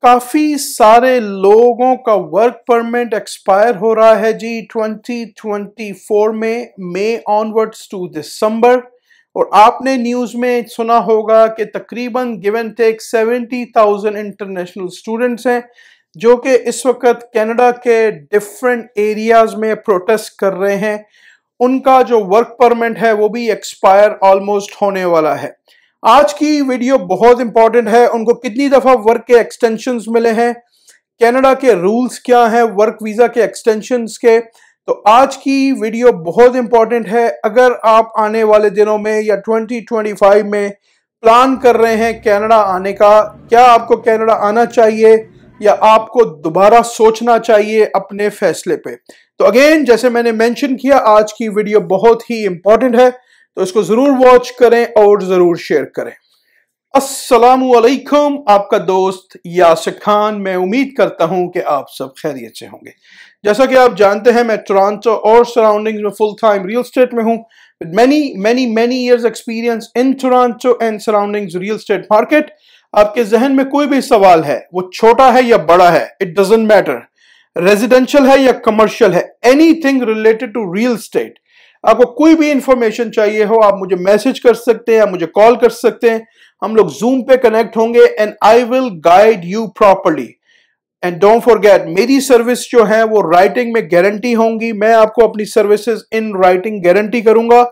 काफी सारे लोगों का वर्क परमिट एक्सपायर हो रहा है जी 2024 में मई ऑनवर्ड्स टू दिसंबर। और आपने न्यूज में सुना होगा कि तकरीबन give and take 70,000 international students हैं जो कि इस वक्त कनाडा के डिफरेंट एरियाज में प्रोटेस्ट कर रहे हैं। उनका जो वर्क परमिट है वो भी एक्सपायर ऑलमोस्ट होने वाला है। आज की वीडियो बहुत इंपॉर्टेंट है। उनको कितनी दफा वर्क के एक्सटेंशंस मिले हैं, कनाडा के रूल्स क्या हैं वर्क वीजा के एक्सटेंशंस के। तो आज की वीडियो बहुत इंपॉर्टेंट है। अगर आप आने वाले दिनों में या 2025 में प्लान कर रहे हैं कनाडा आने का, क्या आपको कनाडा आना चाहिए या आपको दोबारा सोचना चाहिए अपने फैसले पे। तो अगेन जैसे मैंने मेंशन किया, आज की वीडियो बहुत ही इंपॉर्टेंट है, तो इसको जरूर वॉच करें और जरूर शेयर करें। अस्सलामुअलैकुम, आपका दोस्त यासिर खान। मैं उम्मीद करता हूं कि आप सब खैरियत से होंगे। जैसा कि आप जानते हैं, मैं टोरंटो और सराउंडिंग्स में फुल टाइम रियल एस्टेट में हूं with many years experience in Toronto and surroundings real estate market. आपके जहन में कोई भी सवाल है, वो छोटा है या बड़ा है, इट डजंट मैटर, रेजिडेंशियल है या कमर्शियल है, anything related to real estate, आपको कोई भी इंफॉर्मेशन चाहिए हो, आप मुझे मैसेज कर सकते हैं, आप मुझे कॉल कर सकते हैं। हम लोग जूम पे कनेक्ट होंगे and I will guide you properly. And don't forget, मेरी सर्विस जो है वो राइटिंग में गारंटी होंगी। मैं आपको अपनी सर्विसेज इन राइटिंग गारंटी करूंगा।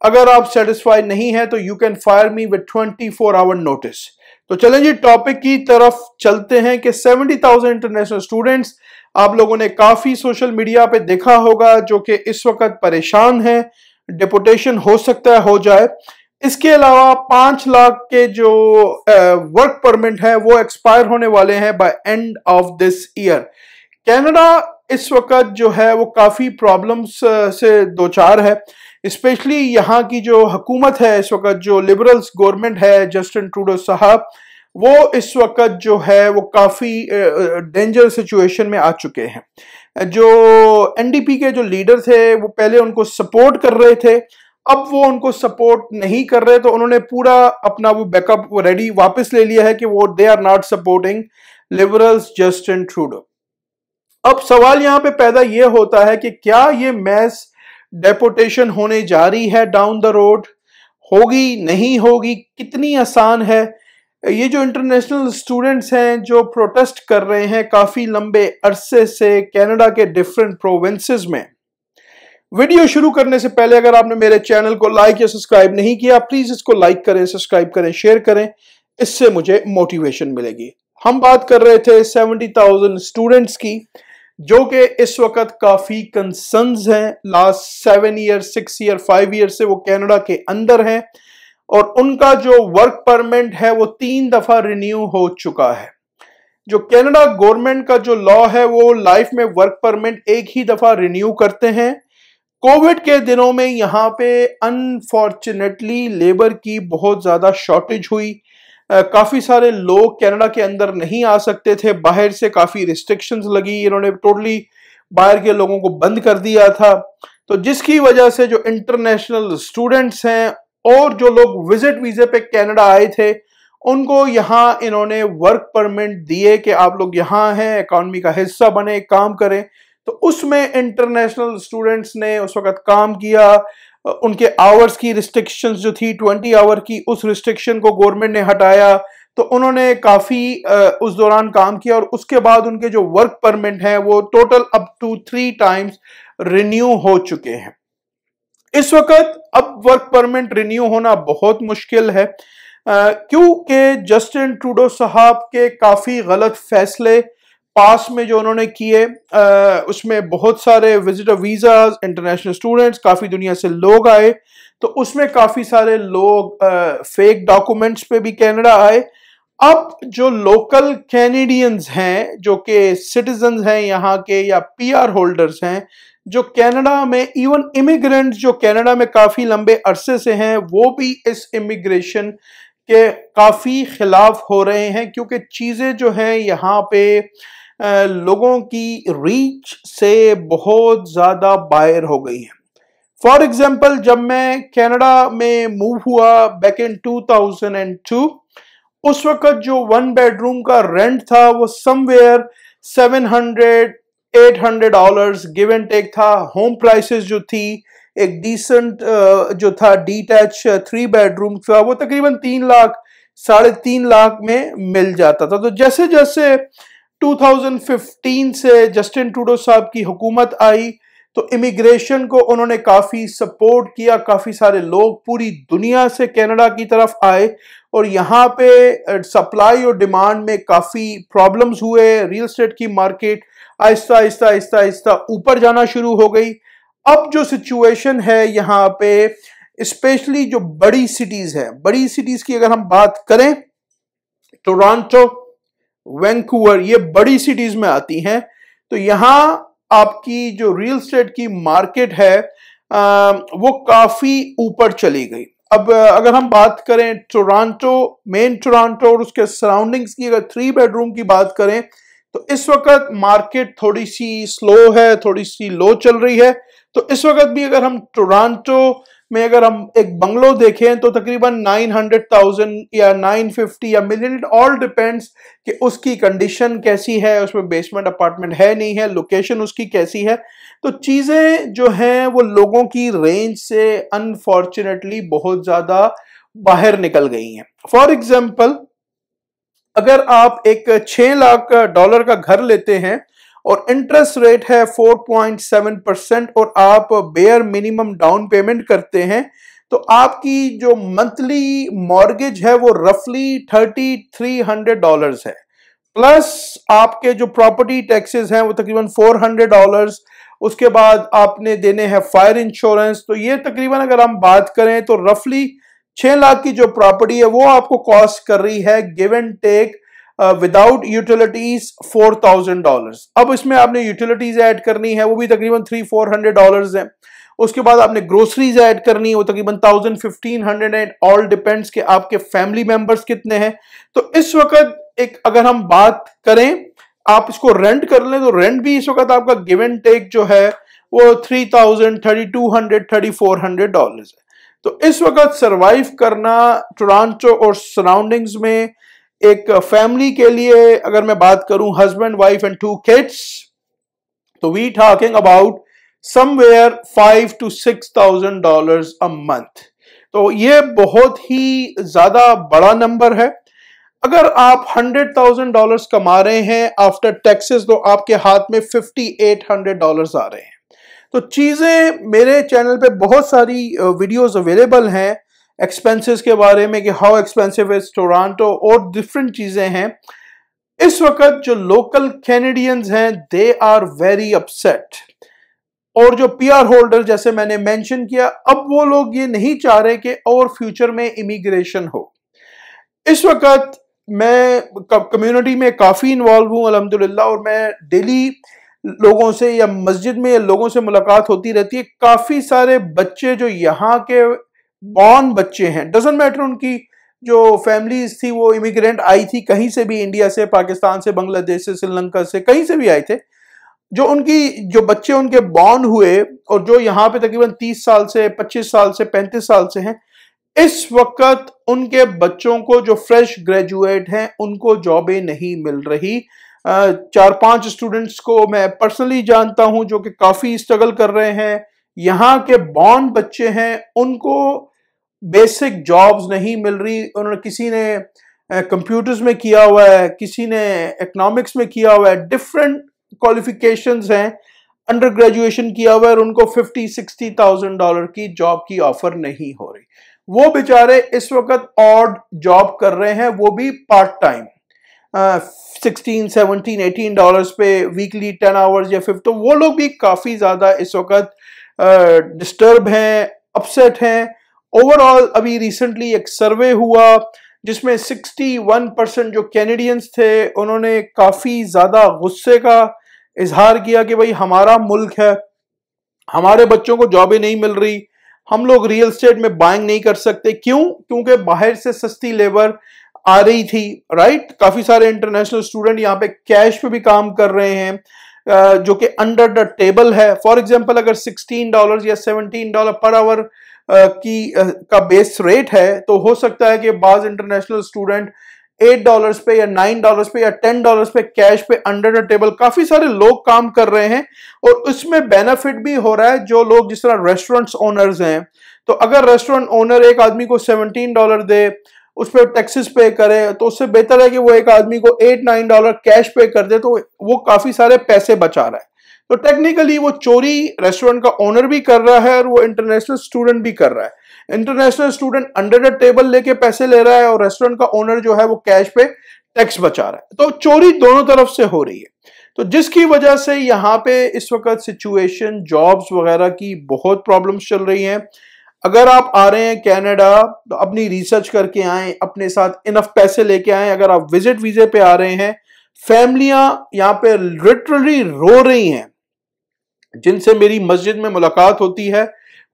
अगर आप सेटिस्फाइड नहीं है तो you can fire me with 24 hour notice. तो चलें जी, टॉपिक की तरफ चलते हैं कि 70,000 इंटरनेशनल स्टूडेंट्स, आप लोगों ने काफी सोशल मीडिया पे देखा होगा, जो कि इस वक्त परेशान हैं। डिपोटेशन हो सकता है हो जाए। इसके अलावा 5 लाख के जो वर्क परमिट है वो एक्सपायर होने वाले हैं by end of this year. Canada इस वक्त जो है वो काफी प्रॉब्लम्स से दो चार है। स्पेशली यहाँ की जो हुकूमत है इस वक्त, जो लिबरल्स गवर्नमेंट है, जस्टिन ट्रूडो साहब, वो इस वक्त जो है वो काफी डेंजर सिचुएशन में आ चुके हैं। जो एनडीपी के जो लीडर थे वो पहले उनको सपोर्ट कर रहे थे, अब वो उनको सपोर्ट नहीं कर रहे, तो उन्होंने पूरा अपना वो बैकअप रेडी वापस ले लिया है कि वो they are not supporting liberals Justin Trudeau. अब सवाल यहाँ पे पैदा ये होता है कि क्या ये मैस डेपोटेशन होने जा रही है डाउन द रोड, होगी नहीं होगी, कितनी आसान है। ये जो इंटरनेशनल स्टूडेंट्स हैं जो प्रोटेस्ट कर रहे हैं काफी लंबे अरसे से कनाडा के डिफरेंट प्रोविंसेस में। वीडियो शुरू करने से पहले अगर आपने मेरे चैनल को लाइक या सब्सक्राइब नहीं किया, प्लीज इसको लाइक करें, सब्सक्राइब करें, शेयर करें, इससे मुझे मोटिवेशन मिलेगी। हम बात कर रहे थे 70,000 स्टूडेंट्स की, जो कि इस वक्त काफी कंसर्न्स हैं। लास्ट 7 ईयर, 6 ईयर, 5 ईयर से वो कनाडा के अंदर हैं और उनका जो वर्क परमिट है वो 3 दफा रिन्यू हो चुका है। जो कनाडा गवर्नमेंट का जो लॉ है वो लाइफ में वर्क परमिट एक ही दफा रिन्यू करते हैं। कोविड के दिनों में यहाँ पे अनफॉर्चुनेटली लेबर की बहुत ज्यादा शॉर्टेज हुई। काफी सारे लोग कनाडा के अंदर नहीं आ सकते थे, बाहर से काफी रिस्ट्रिक्शंस लगी, इन्होंने टोटली बाहर के लोगों को बंद कर दिया था। तो जिसकी वजह से जो इंटरनेशनल स्टूडेंट्स हैं और जो लोग विजिट वीजे पे कनाडा आए थे, उनको यहाँ इन्होंने वर्क परमिट दिए कि आप लोग यहाँ हैं, इकॉनमी का हिस्सा बने, काम करें। तो उसमें इंटरनेशनल स्टूडेंट्स ने उस वक्त काम किया। उनके आवर्स की रिस्ट्रिक्शंस जो थी 20 आवर की, उस रिस्ट्रिक्शन को गवर्नमेंट ने हटाया। तो उन्होंने काफी उस दौरान काम किया और उसके बाद उनके जो वर्क परमिट है वो total up to 3 times renew हो चुके हैं। इस वक्त अब वर्क परमिट रिन्यू होना बहुत मुश्किल है, क्योंकि जस्टिन ट्रूडो साहब के काफी गलत फैसले पास में जो उन्होंने किए, उसमें बहुत सारे विजिटर वीजाज, इंटरनेशनल स्टूडेंट्स, काफी दुनिया से लोग आए, तो उसमें काफी सारे लोग फेक डॉक्यूमेंट्स पे भी कनाडा आए। अब जो लोकल कैनेडियंस हैं, जो कि सिटीजन हैं यहाँ के या पीआर होल्डर्स हैं, जो कनाडा में, इवन इमिग्रेंट्स जो कनाडा में काफी लंबे अरसे से हैं, वो भी इस इमिग्रेशन के काफी खिलाफ हो रहे हैं, क्योंकि चीजें जो हैं यहाँ पे लोगों की रीच से बहुत ज्यादा बाहर हो गई हैं। फॉर एग्जाम्पल, जब मैं कनाडा में मूव हुआ बैक इन 2002, उस वक्त जो 1 बेडरूम का रेंट था वो समवेयर $700-800 गिव एंड टेक था। होम प्राइसेस जो थी, एक डिसेंट जो था डीटैच 3 बेडरूम था, वो तकरीबन 3 लाख 3.5 लाख में मिल जाता था। तो जैसे जैसे 2015 से जस्टिन ट्रूडो साहब की हुकूमत आई तो इमिग्रेशन को उन्होंने काफ़ी सपोर्ट किया, काफ़ी सारे लोग पूरी दुनिया से कनाडा की तरफ आए और यहाँ पे सप्लाई और डिमांड में काफ़ी प्रॉब्लम्स हुए। रियल एस्टेट की मार्केट आहिस्ता आहिस्ता आहिस्ता आहिस्ता ऊपर जाना शुरू हो गई। अब जो सिचुएशन है यहाँ पे, स्पेशली जो बड़ी सिटीज़ है, बड़ी सिटीज़ की अगर हम बात करें, टोरंटो, वैंकूवर, ये बड़ी सिटीज़ में आती हैं। तो यहाँ आपकी जो रियल एस्टेट की मार्केट है वो काफ़ी ऊपर चली गई। अब अगर हम बात करें टोरंटो, मेन टोरंटो और उसके सराउंडिंग्स की, अगर 3 बेडरूम की बात करें तो इस वक्त मार्केट थोड़ी सी स्लो है, थोड़ी सी लो चल रही है। तो इस वक्त भी अगर हम टोरंटो में अगर हम एक बंगलो देखें तो तकरीबन 900,000 या 950 या मिलियन, इट ऑल डिपेंड्स कि उसकी कंडीशन कैसी है, उसमें बेसमेंट अपार्टमेंट है नहीं है, लोकेशन उसकी कैसी है। तो चीज़ें जो हैं वो लोगों की रेंज से अनफॉर्चुनेटली बहुत ज़्यादा बाहर निकल गई हैं। फॉर एग्जाम्पल, अगर आप एक $6 लाख का घर लेते हैं और इंटरेस्ट रेट है 4.7% और आप बेयर मिनिमम डाउन पेमेंट करते हैं, तो आपकी जो मंथली मॉर्गेज है वो रफली $3,300 है। प्लस आपके जो प्रॉपर्टी टैक्सेस हैं वो तकरीबन $400। उसके बाद आपने देने हैं फायर इंश्योरेंस। तो ये तकरीबन अगर हम बात करें तो रफली 6 लाख की जो प्रॉपर्टी है वो आपको कॉस्ट कर रही है give and take without utilities $4,000। अब इसमें आपने यूटिलिटीज ऐड करनी है, वो भी तकरीबन $300-400 है। उसके बाद आपने ग्रोसरीज ऐड करनी है, वो तकरीबन 1,000-1,500 है। ऑल डिपेंड्स कि आपके फैमिली मेंबर्स कितने हैं। तो इस वक्त एक अगर हम बात करें, आप इसको रेंट कर लें तो रेंट भी इस वक्त आपका गिव एंड टेक जो है वो 3,000, 3,200, $3,400 है। तो इस वक्त सरवाइव करना टोरंटो और सराउंडिंग्स में एक फैमिली के लिए, अगर मैं बात करूं हस्बैंड वाइफ एंड 2 किड्स, तो we talking about somewhere $5,000-6,000 a month. तो ये बहुत ही ज्यादा बड़ा नंबर है। अगर आप $100,000 कमा रहे हैं आफ्टर टैक्सेस तो आपके हाथ में $5,800 आ रहे हैं। तो चीज़ें मेरे चैनल पे बहुत सारी वीडियोस अवेलेबल हैं एक्सपेंसेस के बारे में कि हाउ एक्सपेंसिव इज टोरंटो और डिफरेंट चीज़ें हैं। इस वक्त जो लोकल कैनेडियंस हैं दे आर वेरी अपसेट, और जो पीआर होल्डर जैसे मैंने मेंशन किया, अब वो लोग ये नहीं चाह रहे कि और फ्यूचर में इमिग्रेशन हो। इस वक्त मैं कम्युनिटी में काफ़ी इन्वॉल्व हूँ अल्हम्दुलिल्लाह, और मैं डेली लोगों से या मस्जिद में लोगों से मुलाकात होती रहती है। काफ़ी सारे बच्चे जो यहाँ के बॉर्न बच्चे हैं, डजंट मैटर उनकी जो फैमिलीज थी वो इमिग्रेंट आई थी कहीं से भी, इंडिया से, पाकिस्तान से, बांग्लादेश से, श्रीलंका से, कहीं से भी आए थे। जो उनकी जो बच्चे उनके बॉर्न हुए और जो यहाँ पे तकरीबन 30 साल से, 25 साल से, 35 साल से हैं, इस वक्त उनके बच्चों को जो फ्रेश ग्रेजुएट हैं उनको जॉबें नहीं मिल रही। 4-5 स्टूडेंट्स को मैं पर्सनली जानता हूं जो कि काफ़ी स्ट्रगल कर रहे हैं। यहाँ के बॉर्न बच्चे हैं, उनको बेसिक जॉब्स नहीं मिल रही। उन्होंने, किसी ने कंप्यूटर्स में किया हुआ है, किसी ने इकोनॉमिक्स में किया हुआ है, डिफरेंट क्वालिफिकेशंस हैं, अंडर ग्रेजुएशन किया हुआ है, और उनको $50,000-60,000 की जॉब की ऑफर नहीं हो रही। वो बेचारे इस वक्त ऑड जॉब कर रहे हैं, वो भी पार्ट टाइम, $16, $17, $18 पे वीकली 10 आवर्स या 5। तो वो लोग भी काफ़ी ज़्यादा इस वक्त डिस्टर्ब हैं, अपसेट हैं। ओवरऑल अभी रिसेंटली एक सर्वे हुआ जिसमें 61% जो कैनेडियंस थे उन्होंने काफ़ी ज़्यादा गुस्से का इजहार किया कि भाई हमारा मुल्क है, हमारे बच्चों को जॉबें नहीं मिल रही, हम लोग रियल एस्टेट में बाइंग नहीं कर सकते। क्यों? क्योंकि बाहर से सस्ती लेबर आ रही थी, राइट। काफ़ी सारे इंटरनेशनल स्टूडेंट यहाँ पे कैश पे भी काम कर रहे हैं जो कि अंडर द टेबल है। फॉर एग्जांपल, अगर $16 या $17 पर आवर का बेस रेट है तो हो सकता है कि बाज़ इंटरनेशनल स्टूडेंट $8 पे या $9 पे या $10 पे कैश पे अंडर द टेबल काफी सारे लोग काम कर रहे हैं और उसमें बेनिफिट भी हो रहा है। जो लोग जिस तरह रेस्टोरेंट्स ओनर्स हैं, तो अगर रेस्टोरेंट ओनर एक आदमी को $17 दे, उस पर टैक्सेस पे करे, तो उससे बेहतर है कि वो एक आदमी को $8-9 कैश पे कर दे, तो वो काफी सारे पैसे बचा रहा है। तो टेक्निकली वो चोरी रेस्टोरेंट का ओनर भी कर रहा है और वो इंटरनेशनल स्टूडेंट भी कर रहा है। International student under the table लेके पैसे ले रहा है और रेस्टोरेंट का ओनर जो है वो कैश पे टैक्स बचा रहा है। तो चोरी दोनों तरफ से हो रही है, तो जिसकी वजह से यहाँ पे इस वक्त सिचुएशन जॉब्स वगैरह की बहुत प्रॉब्लम्स चल रही हैं। अगर आप आ रहे हैं कनाडा तो अपनी रिसर्च करके आए, अपने साथ इनफ पैसे लेके आए। अगर आप विजिट वीजे पे आ रहे हैं, फैमिलियां यहाँ पे लिटरली रो रही हैं, जिनसे मेरी मस्जिद में मुलाकात होती है,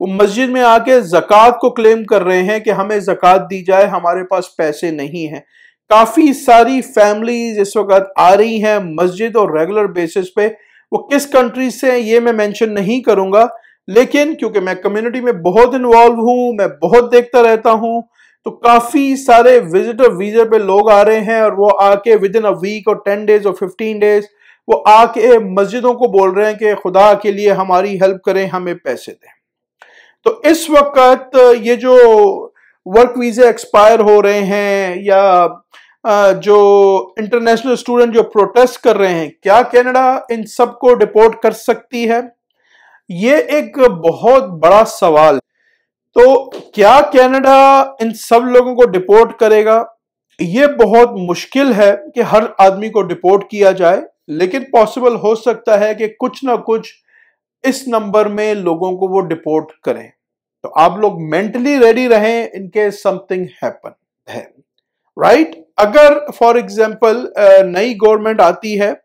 वो मस्जिद में आके ज़कात को क्लेम कर रहे हैं कि हमें ज़कात दी जाए, हमारे पास पैसे नहीं हैं। काफी सारी फैमिलीज इस वक्त आ रही हैं मस्जिद और रेगुलर बेसिस पे। वो किस कंट्री से हैं ये मैं मेंशन नहीं करूंगा, लेकिन क्योंकि मैं कम्युनिटी में बहुत इन्वॉल्व हूं, मैं बहुत देखता रहता हूं, तो काफी सारे विजिटर वीजा पे लोग आ रहे हैं और वो आके विद इन अ वीक और 10 डेज और 15 डेज वो आके मस्जिदों को बोल रहे हैं कि खुदा के लिए हमारी हेल्प करें, हमें पैसे दें। तो इस वक्त ये जो वर्क वीजे एक्सपायर हो रहे हैं या जो इंटरनेशनल स्टूडेंट जो प्रोटेस्ट कर रहे हैं, क्या कनाडा इन सबको डिपोर्ट कर सकती है? ये एक बहुत बड़ा सवाल। तो क्या कनाडा इन सब लोगों को डिपोर्ट करेगा? ये बहुत मुश्किल है कि हर आदमी को डिपोर्ट किया जाए, लेकिन पॉसिबल हो सकता है कि कुछ ना कुछ इस नंबर में लोगों को वो डिपोर्ट करें। तो आप लोग मेंटली रेडी रहें इनके समथिंग हैपन है, राइट? अगर फॉर एग्जांपल नई गवर्नमेंट आती है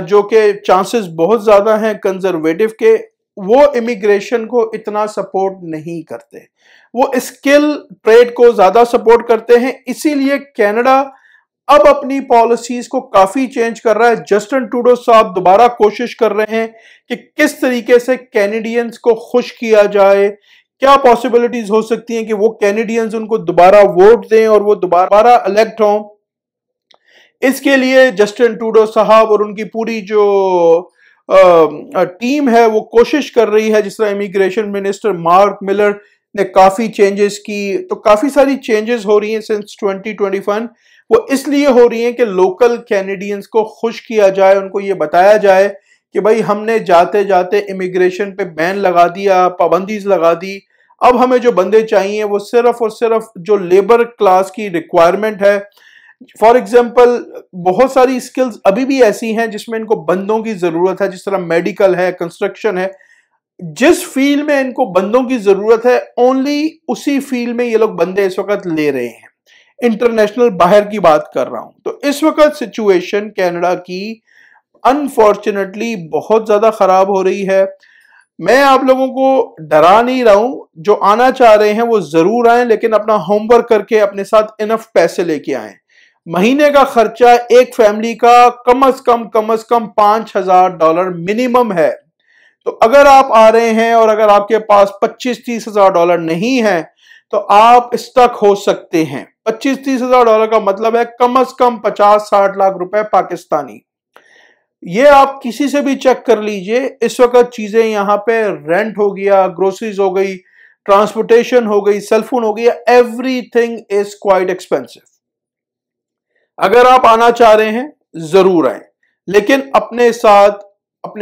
जो कि चांसेस बहुत ज्यादा हैं कंजर्वेटिव के, वो इमिग्रेशन को इतना सपोर्ट नहीं करते, वो स्किल ट्रेड को ज्यादा सपोर्ट करते हैं। इसीलिए कनाडा अब अपनी पॉलिसीज को काफी चेंज कर रहा है। जस्टिन ट्रूडो साहब दोबारा कोशिश कर रहे हैं कि किस तरीके से कैनेडियंस को खुश किया जाए, क्या पॉसिबिलिटीज हो सकती हैं कि वो कैनेडियंस उनको दोबारा वोट दें और वो दोबारा इलेक्ट हों। इसके लिए जस्टिन ट्रूडो साहब और उनकी पूरी जो टीम है वो कोशिश कर रही है। जिस तरह इमिग्रेशन मिनिस्टर मार्क मिलर ने काफी चेंजेस की, तो काफी सारी चेंजेस हो रही हैं सिंस 2021। वो इसलिए हो रही हैं कि लोकल कैनेडियंस को खुश किया जाए, उनको ये बताया जाए कि भाई हमने जाते जाते इमिग्रेशन पे बैन लगा दिया, पाबंदीज लगा दी, अब हमें जो बंदे चाहिए वो सिर्फ और सिर्फ जो लेबर क्लास की रिक्वायरमेंट है। फॉर एग्जाम्पल बहुत सारी स्किल्स अभी भी ऐसी हैं जिसमें इनको बंदों की जरूरत है, जिस तरह मेडिकल है, कंस्ट्रक्शन है। जिस फील्ड में इनको बंदों की जरूरत है ओनली उसी फील्ड में ये लोग बंदे इस वक्त ले रहे हैं। इंटरनेशनल बाहर की बात कर रहा हूं। तो इस वक्त सिचुएशन कनाडा की अनफॉर्चुनेटली बहुत ज्यादा खराब हो रही है। मैं आप लोगों को डरा नहीं रहा हूं, जो आना चाह रहे हैं वो जरूर आए, लेकिन अपना होमवर्क करके अपने साथ इनफ पैसे लेके आए। महीने का खर्चा एक फैमिली का कम से कम $5,000 मिनिमम है। तो अगर आप आ रहे हैं और अगर आपके पास $25-30 हजार नहीं है तो आप स्टक हो सकते हैं। $25-30 हजार का मतलब है कम से कम 50-60 लाख रुपए पाकिस्तानी। ये आप किसी से भी चेक कर लीजिए। इस वक्त चीजें यहाँ पे रेंट हो गया, ग्रोसरीज हो गई, ट्रांसपोर्टेशन हो गई, सेलफोन हो गया, एवरीथिंग इज क्वाइट एक्सपेंसिव। अगर आप आना चाह रहे हैं जरूर आए, लेकिन अपने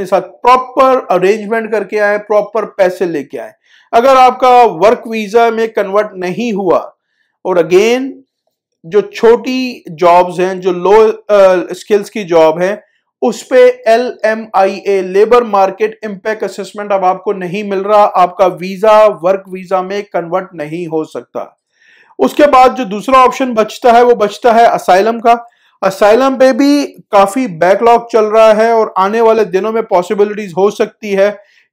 साथ प्रॉपर अरेंजमेंट करके आए, प्रॉपर पैसे लेके आए। अगर आपका वर्क वीजा में कन्वर्ट नहीं हुआ, और अगेन जो छोटी जॉब्स हैं, जो लो स्किल्स की जॉब है, उस पे LMIA labour market impact assessment अब आपको नहीं मिल रहा, आपका वीजा वर्क वीजा में कन्वर्ट नहीं हो सकता। उसके बाद जो दूसरा ऑप्शन बचता है वो बचता है असाइलम का। असाइलम पे भी काफी बैकलॉग चल रहा है और आने वाले दिनों में पॉसिबिलिटीज हो सकती है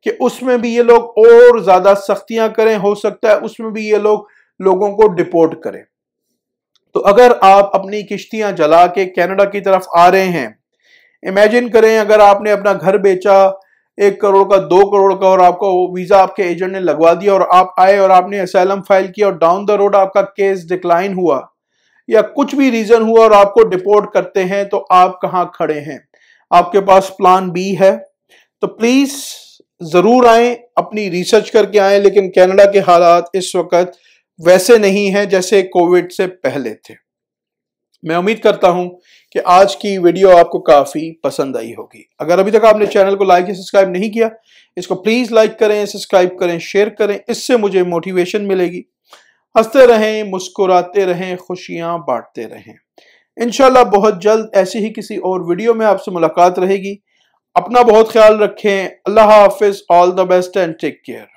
कि उसमें भी ये लोग और ज्यादा सख्तियां करें, हो सकता है उसमें भी ये लोग लोगों को डिपोर्ट करें। तो अगर आप अपनी किश्तियां जला के कनाडा की तरफ आ रहे हैं, इमेजिन करें अगर आपने अपना घर बेचा 1 करोड़ का, 2 करोड़ का, और आपको वीजा आपके एजेंट ने लगवा दिया और आप आए और आपने असाइलम फाइल किया और डाउन द रोड आपका केस डिक्लाइन हुआ। या कुछ भी रीजन हुआ और आपको डिपोर्ट करते हैं, तो आप कहां खड़े हैं? आपके पास प्लान बी है? तो प्लीज जरूर आए, अपनी रिसर्च करके आए। लेकिन कनाडा के हालात इस वक्त वैसे नहीं हैं जैसे कोविड से पहले थे। मैं उम्मीद करता हूं कि आज की वीडियो आपको काफी पसंद आई होगी। अगर अभी तक आपने चैनल को लाइक या सब्सक्राइब नहीं किया, इसको प्लीज लाइक करें, सब्सक्राइब करें, शेयर करें। इससे मुझे मोटिवेशन मिलेगी। हंसते रहें, मुस्कुराते रहें, खुशियां बांटते रहें। इंशाल्लाह बहुत जल्द ऐसी ही किसी और वीडियो में आपसे मुलाकात रहेगी। अपना बहुत ख्याल रखें। अल्लाह हाफिज। All the best and take care.